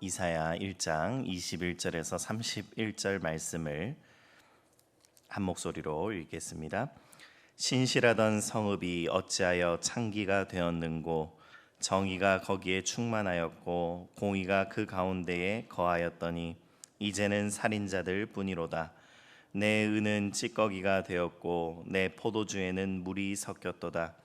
이사야 1장 21절에서 31절 말씀을 한 목소리로 읽겠습니다. 신실하던 성읍이 어찌하여 창기가 되었는고, 정의가 거기에 충만하였고 공의가 그 가운데에 거하였더니 이제는 살인자들 뿐이로다. 내 은은 찌꺼기가 되었고 내 포도주에는 물이 섞였도다.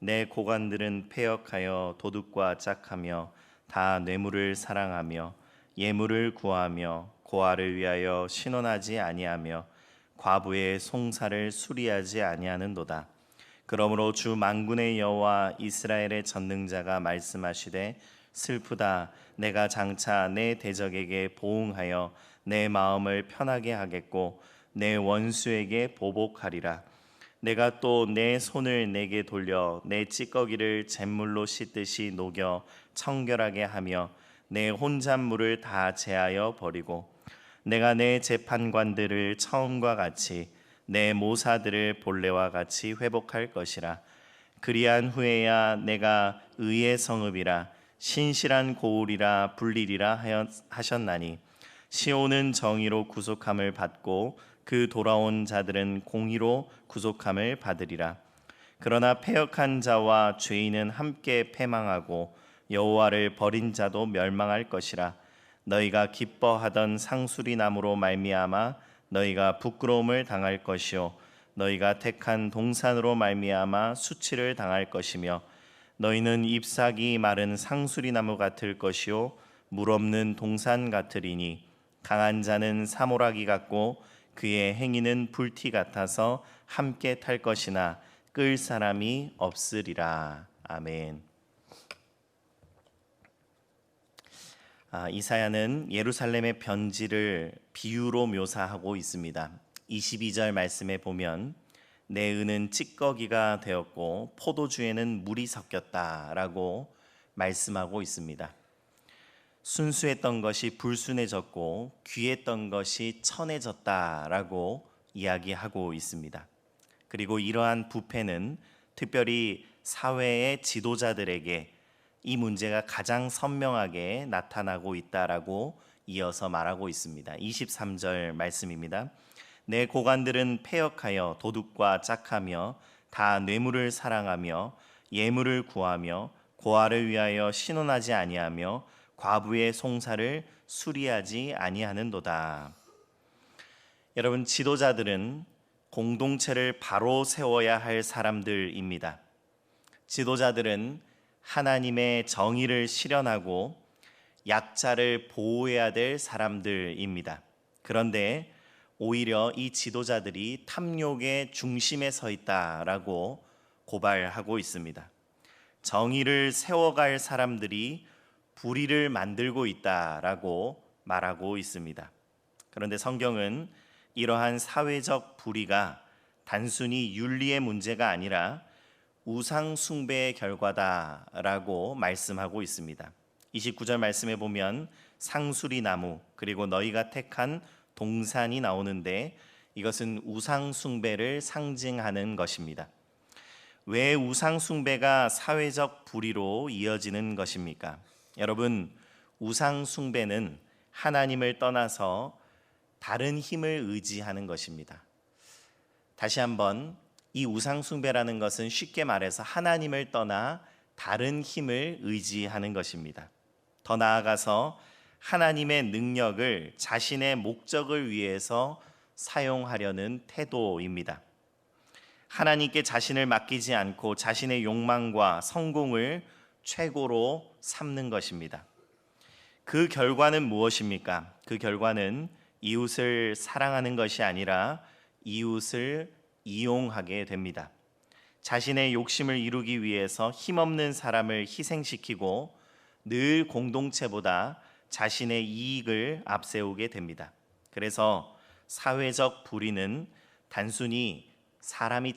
내 고관들은 패역하여 도둑과 짝하며 다 뇌물을 사랑하며 예물을 구하며 고아를 위하여 신원하지 아니하며 과부의 송사를 수리하지 아니하는도다. 그러므로 주 만군의 여호와 이스라엘의 전능자가 말씀하시되 슬프다. 내가 장차 내 대적에게 보응하여 내 마음을 편하게 하겠고 내 원수에게 보복하리라. 내가 또 내 손을 내게 돌려 내 찌꺼기를 잿물로 씻듯이 녹여 청결하게 하며 내 혼잣물을 다 제하여 버리고 내가 내 재판관들을 처음과 같이 내 모사들을 본래와 같이 회복할 것이라. 그리한 후에야 내가 의의 성읍이라 신실한 고울이라 불리리라 하셨나니 시온은 정의로 구속함을 받고 그 돌아온 자들은 공의로 구속함을 받으리라. 그러나 패역한 자와 죄인은 함께 패망하고 여호와를 버린 자도 멸망할 것이라. 너희가 기뻐하던 상수리 나무로 말미암아 너희가 부끄러움을 당할 것이요 너희가 택한 동산으로 말미암아 수치를 당할 것이며 너희는 잎사귀 마른 상수리 나무 같을 것이요 물 없는 동산 같으리니 강한 자는 사모라기 같고 그의 행위는 불티 같아서 함께 탈 것이나 끌 사람이 없으리라. 아멘. 이사야는 예루살렘의 변질을 비유로 묘사하고 있습니다. 22절 말씀에 보면 내 은은 찌꺼기가 되었고 포도주에는 물이 섞였다라고 말씀하고 있습니다. 순수했던 것이 불순해졌고 귀했던 것이 천해졌다라고 이야기하고 있습니다. 그리고 이러한 부패는 특별히 사회의 지도자들에게 이 문제가 가장 선명하게 나타나고 있다라고 이어서 말하고 있습니다. 23절 말씀입니다. 내 고관들은 패역하여 도둑과 짝하며 다 뇌물을 사랑하며 예물을 구하며 고아를 위하여 신원하지 아니하며 과부의 송사를 수리하지 아니하는도다. 여러분, 지도자들은 공동체를 바로 세워야 할 사람들입니다. 지도자들은 하나님의 정의를 실현하고 약자를 보호해야 될 사람들입니다. 그런데 오히려 이 지도자들이 탐욕의 중심에 서 있다라고 고발하고 있습니다. 정의를 세워갈 사람들이 불의를 만들고 있다라고 말하고 있습니다. 그런데 성경은 이러한 사회적 불의가 단순히 윤리의 문제가 아니라 우상 숭배의 결과다라고 말씀하고 있습니다. 29절 말씀에 보면 상수리 나무 그리고 너희가 택한 동산이 나오는데 이것은 우상 숭배를 상징하는 것입니다. 왜 우상 숭배가 사회적 불의로 이어지는 것입니까? 여러분, 우상 숭배는 하나님을 떠나서 다른 힘을 의지하는 것입니다. 다시 한번, 이 우상 숭배라는 것은 쉽게 말해서 하나님을 떠나 다른 힘을 의지하는 것입니다. 더 나아가서 하나님의 능력을 자신의 목적을 위해서 사용하려는 태도입니다. 하나님께 자신을 맡기지 않고 자신의 욕망과 성공을 최고로 삼는 것입니다. 그 결과는 무엇입니까? 그 결과는 이웃을 사랑하는 것이 아니라 이웃을 이용하게 됩니다. 자신의 욕심을 이루기 위해서 힘없는 사람을 희생시키고 늘 공동체보다 자신의 이익을 앞세우게 됩니다. 그래서 사회적 불의는 단순히 사람이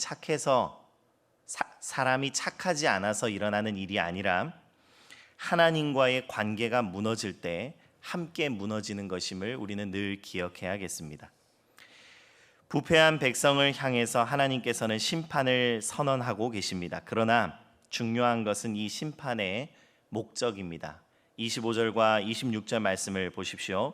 착하지 않아서 일어나는 일이 아니라 하나님과의 관계가 무너질 때 함께 무너지는 것임을 우리는 늘 기억해야겠습니다. 부패한 백성을 향해서 하나님께서는 심판을 선언하고 계십니다. 그러나 중요한 것은 이 심판의 목적입니다. 25절과 26절 말씀을 보십시오.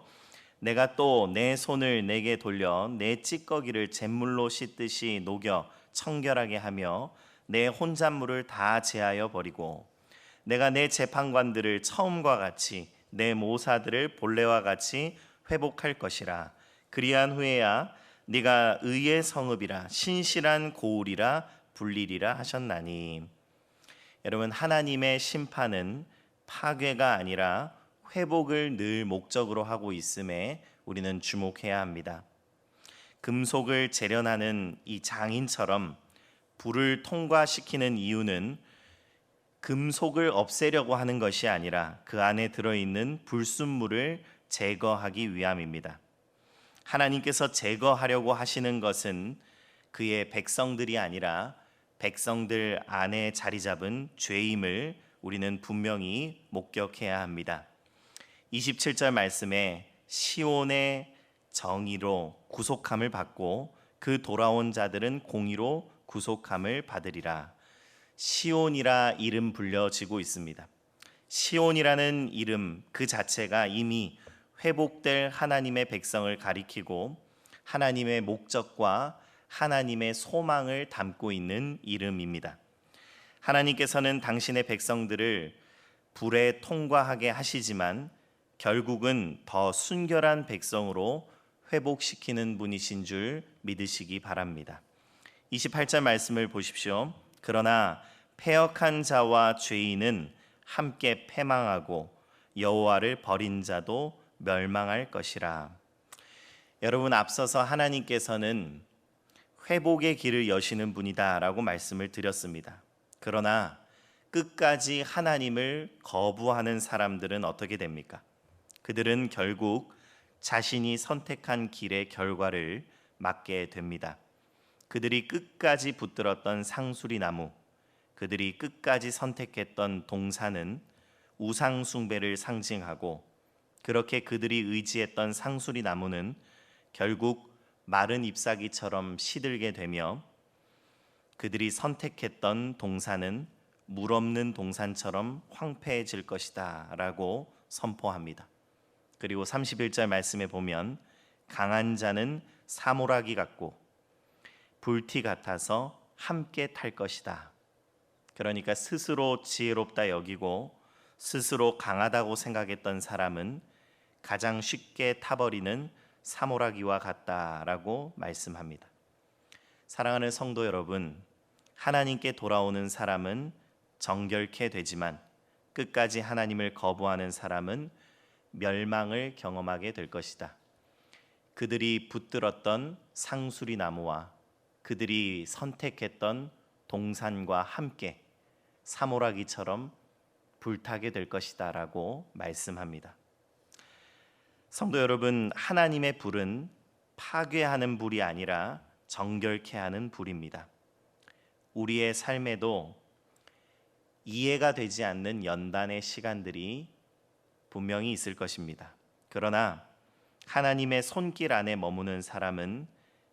내가 또 내 손을 내게 돌려 내 찌꺼기를 잿물로 씻듯이 녹여 청결하게 하며 내 혼잣물을 다 제하여 버리고 내가 내 재판관들을 처음과 같이 내 모사들을 본래와 같이 회복할 것이라. 그리한 후에야 네가 의의 성읍이라 신실한 고울이라 불리리라 하셨나니. 여러분, 하나님의 심판은 파괴가 아니라 회복을 늘 목적으로 하고 있음에 우리는 주목해야 합니다. 금속을 재련하는 이 장인처럼 불을 통과시키는 이유는 금속을 없애려고 하는 것이 아니라 그 안에 들어있는 불순물을 제거하기 위함입니다. 하나님께서 제거하려고 하시는 것은 그의 백성들이 아니라 백성들 안에 자리 잡은 죄임을 우리는 분명히 목격해야 합니다. 27절 말씀에 시온의 정의로 구속함을 받고 그 돌아온 자들은 공의로 구속함을 받으리라. 시온이라 이름 불려지고 있습니다. 시온이라는 이름 그 자체가 이미 회복될 하나님의 백성을 가리키고 하나님의 목적과 하나님의 소망을 담고 있는 이름입니다. 하나님께서는 당신의 백성들을 불에 통과하게 하시지만 결국은 더 순결한 백성으로 회복시키는 분이신 줄 믿으시기 바랍니다. 28절 말씀을 보십시오. 그러나 패역한 자와 죄인은 함께 패망하고 여호와를 버린 자도 멸망할 것이라. 여러분, 앞서서 하나님께서는 회복의 길을 여시는 분이다라고 말씀을 드렸습니다. 그러나 끝까지 하나님을 거부하는 사람들은 어떻게 됩니까? 그들은 결국 자신이 선택한 길의 결과를 맞게 됩니다. 그들이 끝까지 붙들었던 상수리 나무, 그들이 끝까지 선택했던 동산은 우상 숭배를 상징하고 그렇게 그들이 의지했던 상수리 나무는 결국 마른 잎사귀처럼 시들게 되며 그들이 선택했던 동산은 물 없는 동산처럼 황폐해질 것이다 라고 선포합니다. 그리고 31절 말씀에 보면 강한 자는 사모라기 같고 불티 같아서 함께 탈 것이다. 그러니까 스스로 지혜롭다 여기고 스스로 강하다고 생각했던 사람은 가장 쉽게 타버리는 사모라기와 같다라고 말씀합니다. 사랑하는 성도 여러분, 하나님께 돌아오는 사람은 정결케 되지만 끝까지 하나님을 거부하는 사람은 멸망을 경험하게 될 것이다. 그들이 붙들었던 상수리 나무와 그들이 선택했던 동산과 함께 사모라기처럼 불타게 될 것이다 라고 말씀합니다. 성도 여러분, 하나님의 불은 파괴하는 불이 아니라 정결케 하는 불입니다. 우리의 삶에도 이해가 되지 않는 연단의 시간들이 분명히 있을 것입니다. 그러나 하나님의 손길 안에 머무는 사람은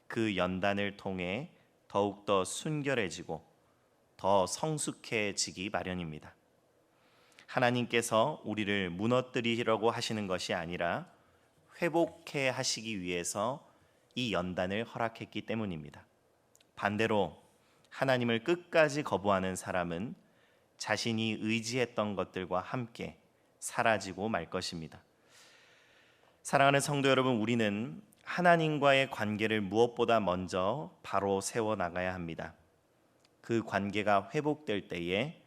그 연단을 통해 더욱더 순결해지고 더 성숙해지기 마련입니다. 하나님께서 우리를 무너뜨리려고 하시는 것이 아니라 회복해 하시기 위해서 이 연단을 허락했기 때문입니다. 반대로 하나님을 끝까지 거부하는 사람은 자신이 의지했던 것들과 함께 사라지고 말 것입니다. 사랑하는 성도 여러분, 우리는 하나님과의 관계를 무엇보다 먼저 바로 세워나가야 합니다. 그 관계가 회복될 때에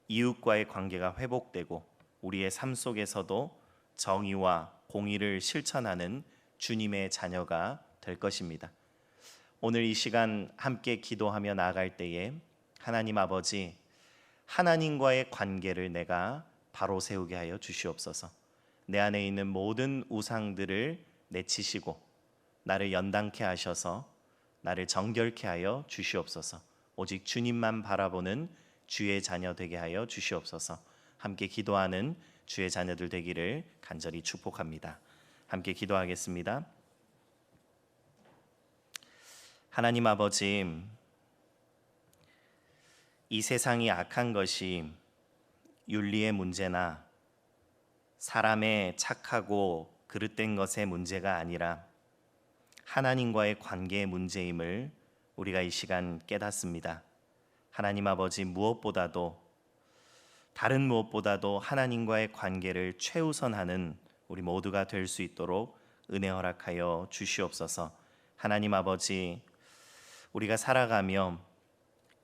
이웃과의 관계가 회복되고 우리의 삶 속에서도 정의와 공의를 실천하는 주님의 자녀가 될 것입니다. 오늘 이 시간 함께 기도하며 나아갈 때에 하나님 아버지, 하나님과의 관계를 내가 바로 세우게 하여 주시옵소서. 내 안에 있는 모든 우상들을 내치시고 나를 연단케 하셔서 나를 정결케 하여 주시옵소서. 오직 주님만 바라보는 주의 자녀 되게 하여 주시옵소서. 함께 기도하는 주의 자녀들 되기를 간절히 축복합니다. 함께 기도하겠습니다. 하나님 아버지, 이 세상이 악한 것이 윤리의 문제나 사람의 착하고 그릇된 것의 문제가 아니라 하나님과의 관계의 문제임을 우리가 이 시간 깨닫습니다. 하나님 아버지, 다른 무엇보다도 하나님과의 관계를 최우선하는 우리 모두가 될 수 있도록 은혜 허락하여 주시옵소서. 하나님 아버지, 우리가 살아가며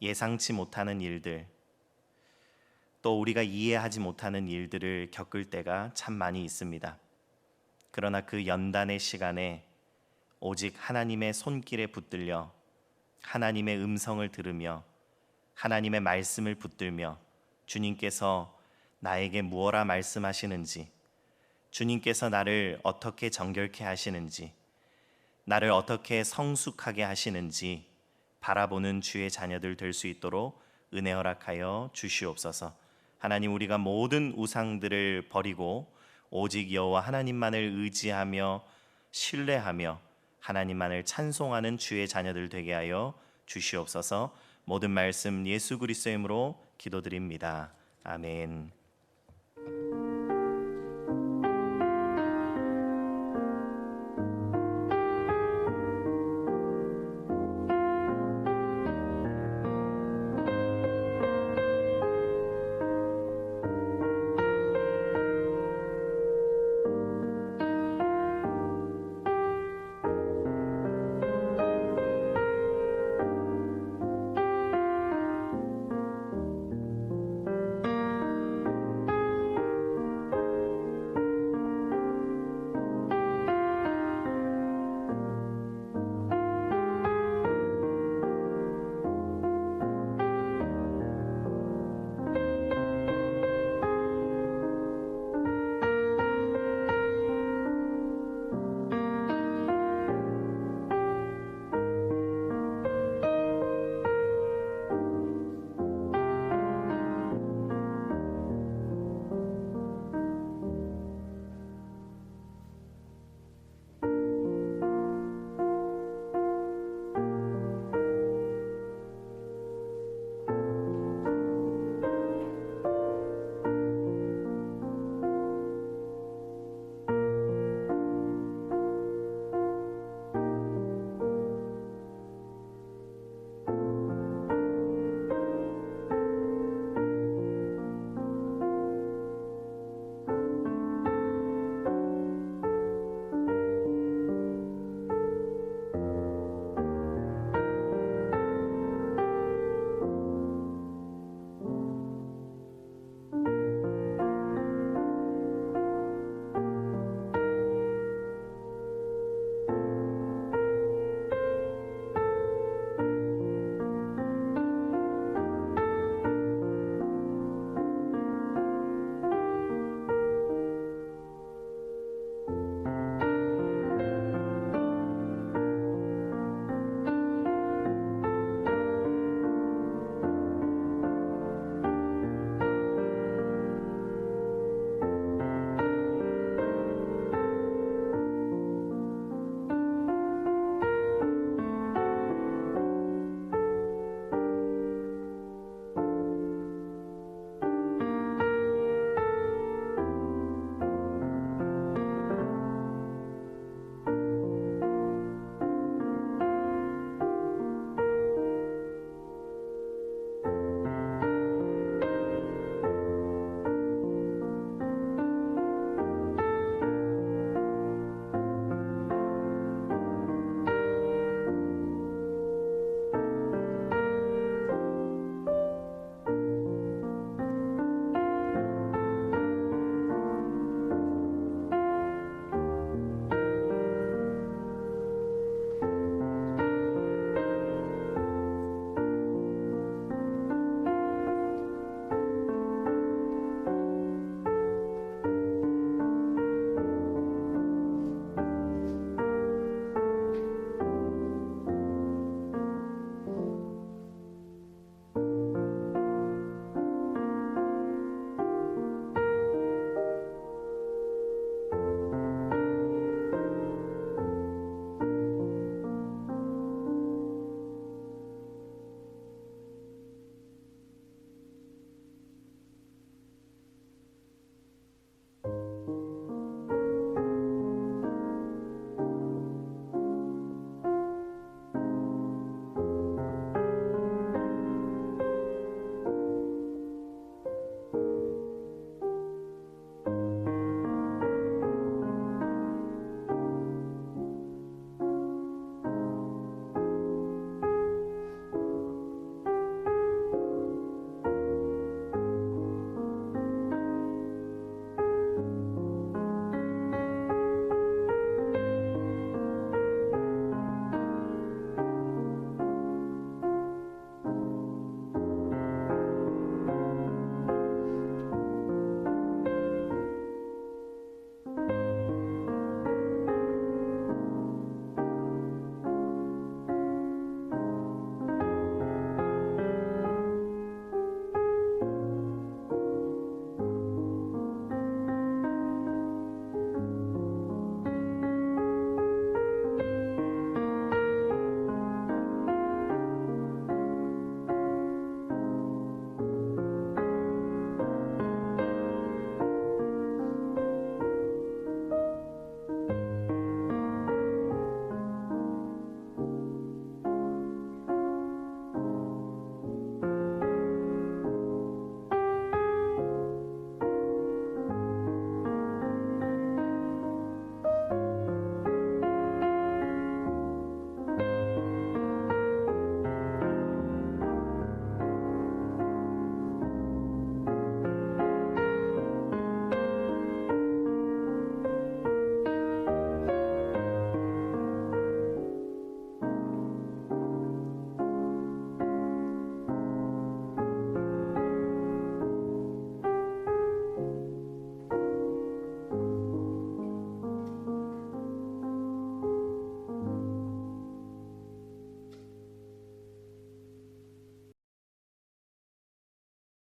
예상치 못하는 일들, 또 우리가 이해하지 못하는 일들을 겪을 때가 참 많이 있습니다. 그러나 그 연단의 시간에 오직 하나님의 손길에 붙들려 하나님의 음성을 들으며 하나님의 말씀을 붙들며 주님께서 나에게 무엇라 말씀하시는지, 주님께서 나를 어떻게 정결케 하시는지, 나를 어떻게 성숙하게 하시는지 바라보는 주의 자녀들 될 수 있도록 은혜 허락하여 주시옵소서. 하나님, 우리가 모든 우상들을 버리고 오직 여호와 하나님만을 의지하며 신뢰하며 하나님만을 찬송하는 주의 자녀들 되게 하여 주시옵소서. 모든 말씀 예수 그리스도의 이름으로 기도드립니다. 아멘.